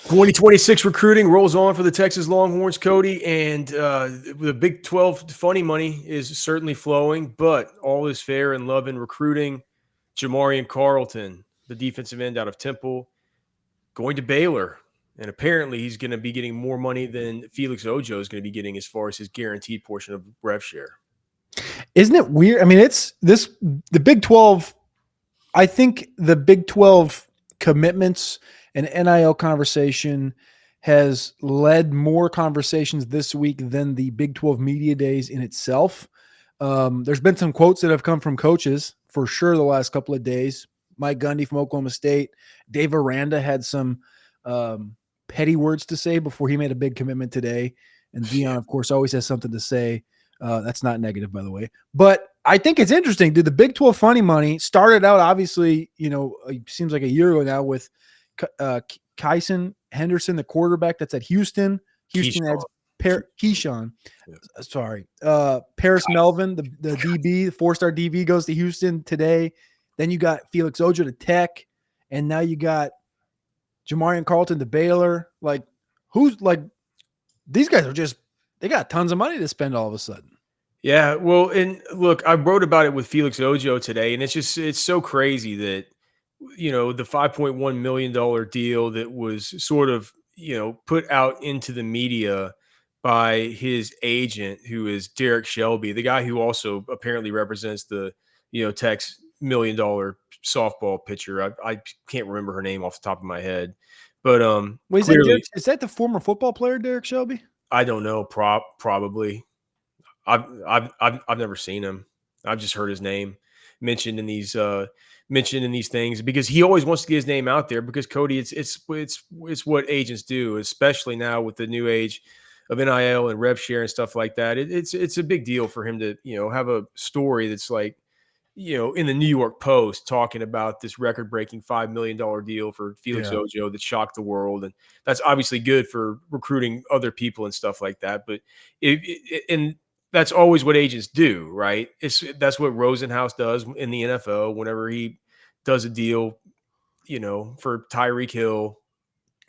2026 recruiting rolls on for the Texas Longhorns, Cody, and the Big 12 funny money is certainly flowing, but all is fair in love and recruiting. Jamarion Carlton, the defensive end out of Temple, going to Baylor. And apparently he's going to be getting more money than Felix Ojo is going to be getting as far as his guaranteed portion of rev share. Isn't it weird? I mean, the Big 12. I think the Big 12 commitments and NIL conversation has led more conversations this week than the Big 12 media days in itself. There's been some quotes that have come from coaches for sure the last couple of days. Mike Gundy from Oklahoma State. Dave Aranda had some petty words to say before he made a big commitment today. And Dion, of course, always has something to say. That's not negative, by the way. But I think it's interesting. Dude, the Big 12 funny money started out, obviously, it seems like a year ago now with Kyson Henderson, the quarterback that's at Houston. Houston adds Keyshawn. Yeah. Sorry. Paris Melvin, the DB, the 4-star DB goes to Houston today. Then you got Felix Ojo to Tech. And now you got Jamarion Carlton to Baylor. These guys are they got tons of money to spend all of a sudden. Yeah, well, and look, I wrote about it with Felix Ojo today, and it's so crazy that, the $5.1 million deal that was sort of, put out into the media by his agent, who is Derek Shelby, the guy who also apparently represents the, Tech's $1 million softball pitcher. I can't remember her name off the top of my head, but wait, clearly, is that the former football player Derek Shelby? I don't know. Probably. I've never seen him. I've just heard his name mentioned in these things because he always wants to get his name out there because Cody, it's what agents do, especially now with the new age of NIL and rev share and stuff like that. It's a big deal for him to, have a story that's like, in the New York Post talking about this record-breaking $5 million deal for Felix Ojo that shocked the world. And that's obviously good for recruiting other people and stuff like that. But and that's always what agents do, right? That's what Rosenhaus does in the NFL whenever he does a deal, for Tyreek Hill.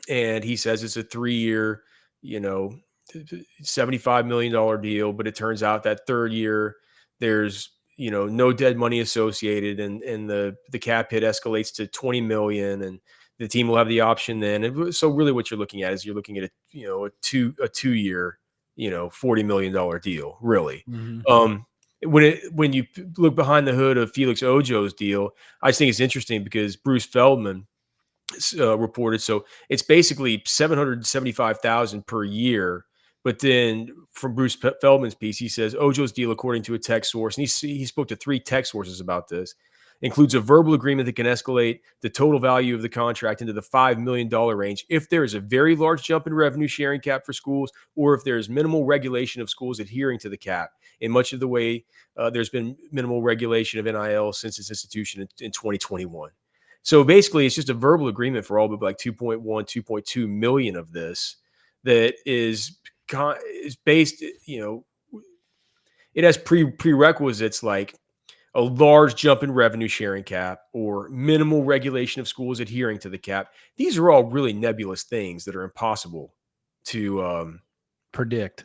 And he says it's a 3-year, $75 million deal. But it turns out that third year there's, no dead money associated, and the cap hit escalates to 20 million, and the team will have the option then. And so really what you're looking at is a 2-year, $40 million deal, really. Mm-hmm. When you look behind the hood of Felix Ojo's deal, I just think it's interesting because Bruce Feldman reported, so it's basically $775,000 per year. But then from Bruce Feldman's piece, he says Ojo's deal, according to a tech source, and he spoke to 3 tech sources about this, includes a verbal agreement that can escalate the total value of the contract into the $5 million range if there is a very large jump in revenue sharing cap for schools, or if there is minimal regulation of schools adhering to the cap. In much of the way, there's been minimal regulation of NIL since its institution in 2021. So basically, it's just a verbal agreement for all but like 2.1, 2.2 million of this that is based, it has prerequisites like a large jump in revenue sharing cap or minimal regulation of schools adhering to the cap. These are all really nebulous things that are impossible to predict,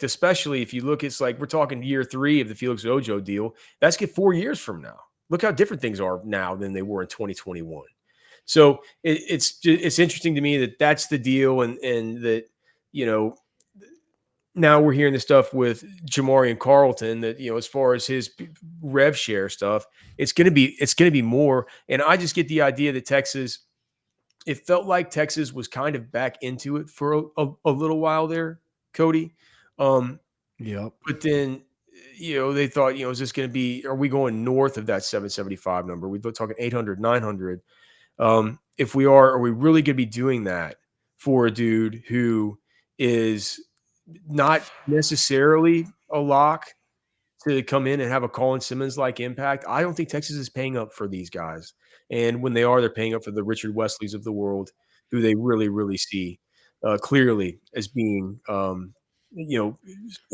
especially if you look, it's like we're talking year 3 of the Felix Ojo deal. That's 4 years from now. Look how different things are now than they were in 2021. So it's interesting to me that that's the deal, and that, now we're hearing the stuff with Jamarion Carlton that, as far as his rev share stuff, it's going to be more. And I just get the idea that Texas, it felt like Texas was kind of back into it for a little while there, Cody. Yep. But then, they thought, is this going to be, are we going north of that 775 number? We're talking 800, 900. If we are we really going to be doing that for a dude who is not necessarily a lock to come in and have a Colin Simmons-like impact? I don't think Texas is paying up for these guys. And when they are, they're paying up for the Richard Wesleys of the world, who they really, really see clearly as being,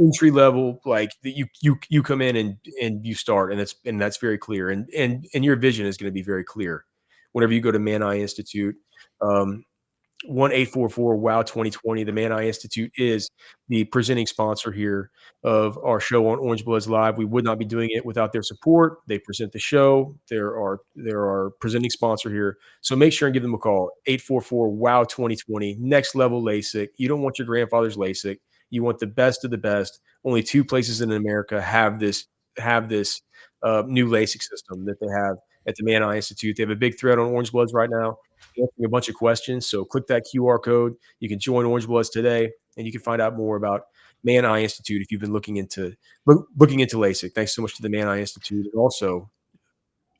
entry level, like that you come in and you start, and that's very clear. And your vision is going to be very clear whenever you go to Man Eye Institute. 1-844-WOW-2020. The Man Eye Institute is the presenting sponsor here of our show on Orange Bloods Live. We would not be doing it without their support. They present the show. They're our presenting sponsor here. So make sure and give them a call. 844-WOW-2020. Next level LASIK. You don't want your grandfather's LASIK. You want the best of the best. Only 2 places in America have this new LASIK system that they have at the Man Eye Institute. They have a big thread on Orange Bloods right now, answering a bunch of questions. So click that QR code. You can join Orange Bloods today, and you can find out more about Man Eye Institute if you've been looking into LASIK. Thanks so much to the Man Eye Institute. And also,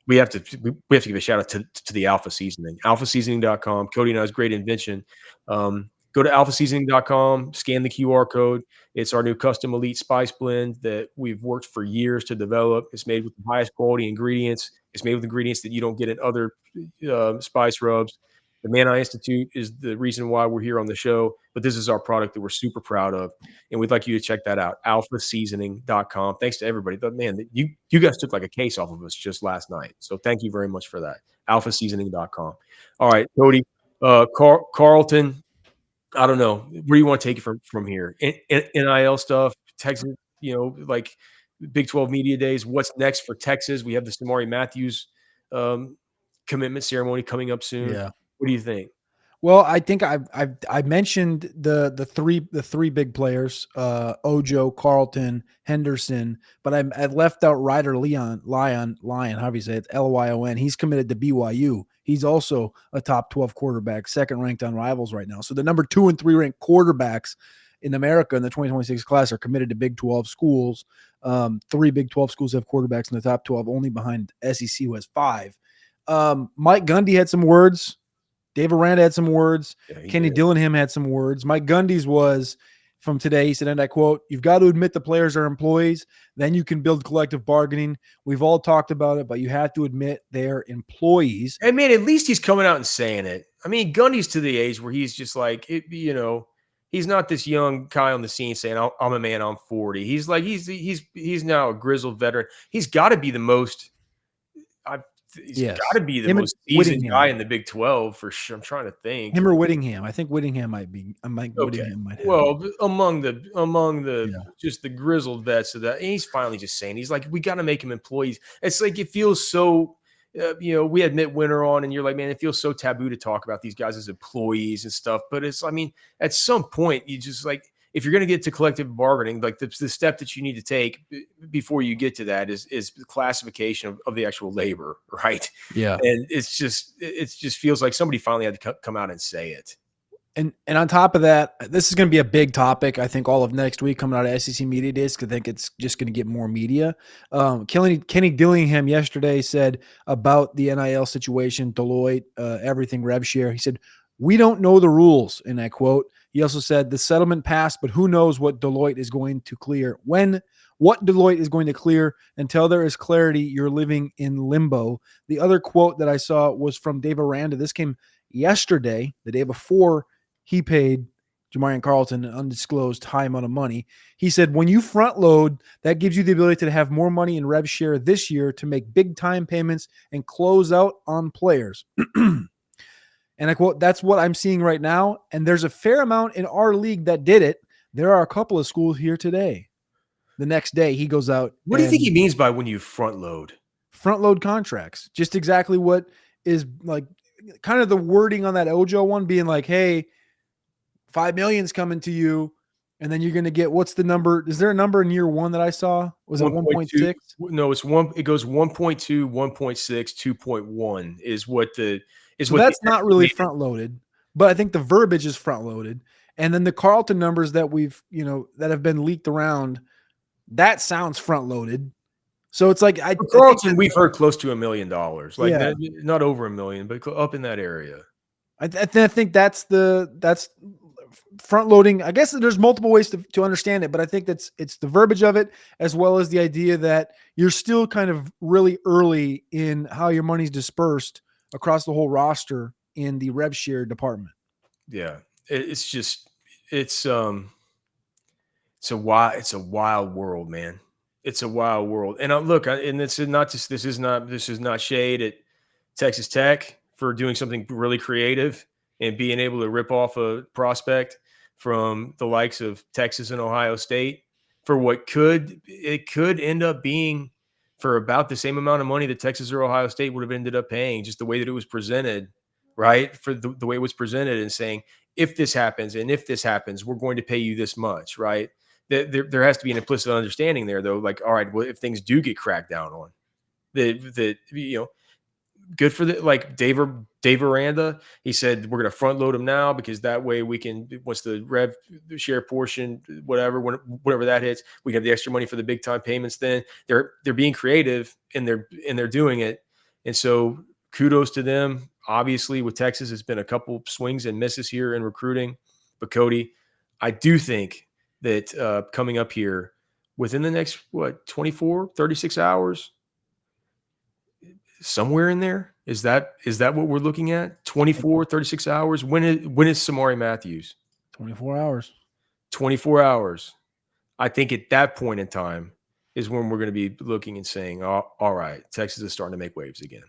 we have to give a shout out to the Alpha Seasoning. AlphaSeasoning.com. Cody and I's great invention. Go to alphaseasoning.com, scan the QR code. It's our new custom elite spice blend that we've worked for years to develop. It's made with the highest quality ingredients. It's made with ingredients that you don't get in other spice rubs. The Man Eye Institute is the reason why we're here on the show, but this is our product that we're super proud of, and we'd like you to check that out, alphaseasoning.com. Thanks to everybody. But man, you guys took like a case off of us just last night, so thank you very much for that, alphaseasoning.com. All right, Cody, Carlton, I don't know. Where do you want to take it from here? NIL stuff, Texas, like Big 12 media days. What's next for Texas? We have the Samari Matthews commitment ceremony coming up soon. Yeah. What do you think? Well, I think I mentioned the three big players, Ojo, Carlton, Henderson, but I left out Ryder Lyon, however you say it, Lyon. He's committed to BYU. He's also a top 12 quarterback, second ranked on Rivals right now. So the number 2 and 3 ranked quarterbacks in America in the 2026 class are committed to Big 12 schools. 3 Big 12 schools have quarterbacks in the top 12, only behind SEC, who has 5. Mike Gundy had some words. Dave Aranda had some words. Yeah, Kenny Dillingham had some words. Mike Gundy's was from today. He said, and I quote, "You've got to admit the players are employees. Then you can build collective bargaining. We've all talked about it, but you have to admit they're employees." And man, at least he's coming out and saying it. I mean, Gundy's to the age where he's just like, he's not this young guy on the scene saying, "I'm a man, I'm 40." He's like, he's now a grizzled veteran. He's got to be the most. He's got to be the most seasoned guy in the Big 12 for sure. I'm trying to think. Him or Whittingham. I think Whittingham might be. Whittingham might have. Well, among the just the grizzled vets of that, and he's finally just saying, he's like, we got to make him employees. It's like, it feels so, we had Mitt Winter on, and you're like, man, it feels so taboo to talk about these guys as employees and stuff. But it's, I mean, at some point, you just like, if you're going to get to collective bargaining, like the step that you need to take before you get to that is the classification of the actual labor, right? Yeah. And it just feels like somebody finally had to come out and say it. And on top of that, this is going to be a big topic, I think, all of next week coming out of SEC Media Days, because I think it's just going to get more media. Kenny Dillingham yesterday said about the NIL situation, Deloitte, everything, rev share. He said, "We don't know the rules," and I quote. He also said the settlement passed, but who knows what Deloitte is going to clear. What Deloitte is going to clear until there is clarity, you're living in limbo. The other quote that I saw was from Dave Aranda. This came yesterday, the day before he paid Jamarion Carlton an undisclosed high amount of money. He said, when you front load, that gives you the ability to have more money in rev share this year to make big time payments and close out on players. And I quote, "That's what I'm seeing right now. And there's a fair amount in our league that did it. There are a couple of schools here today." The next day he goes out. What do you think he means by when you front load? Front load contracts. Just exactly what is like kind of the wording on that Ojo one being like, hey, $5 million's coming to you. And then you're going to get, what's the number? Is there a number in year one that I saw? Was it 1.6? No, it goes 1.2, 1.6, 2.1 is what the, so that's not really front loaded, but I think the verbiage is front loaded. And then the Carlton numbers that we've, that have been leaked around, that sounds front loaded. So it's like, Carlton, we've heard close to $1 million, like not over $1 million, but up in that area. I think that's front loading. I guess there's multiple ways to understand it, but I think it's the verbiage of it, as well as the idea that you're still kind of really early in how your money's dispersed across the whole roster in the rev share department. Yeah. It's a wild world, man. It's a wild world. And look, and this is not shade at Texas Tech for doing something really creative. and being able to rip off a prospect from the likes of Texas and Ohio State for what could end up being for about the same amount of money that Texas or Ohio State would have ended up paying, just the way that it was presented, right? For the way it was presented and saying, if this happens and if this happens, we're going to pay you this much, right? There has to be an implicit understanding there, though. Like, all right, well, if things do get cracked down on, that good for the like Dave Aranda. He said we're going to front load them now because that way we can, once the rev share portion, whatever that hits, we can have the extra money for the big time payments. Then they're being creative and they're doing it, and so kudos to them. Obviously, with Texas, it's been a couple swings and misses here in recruiting, but Cody, I do think that coming up here within the next 24, 36 hours. Somewhere in there. Is that what we're looking at? 24, 36 hours. When is Samari Matthews? 24 hours. 24 hours. I think at that point in time is when we're going to be looking and saying, all right, Texas is starting to make waves again.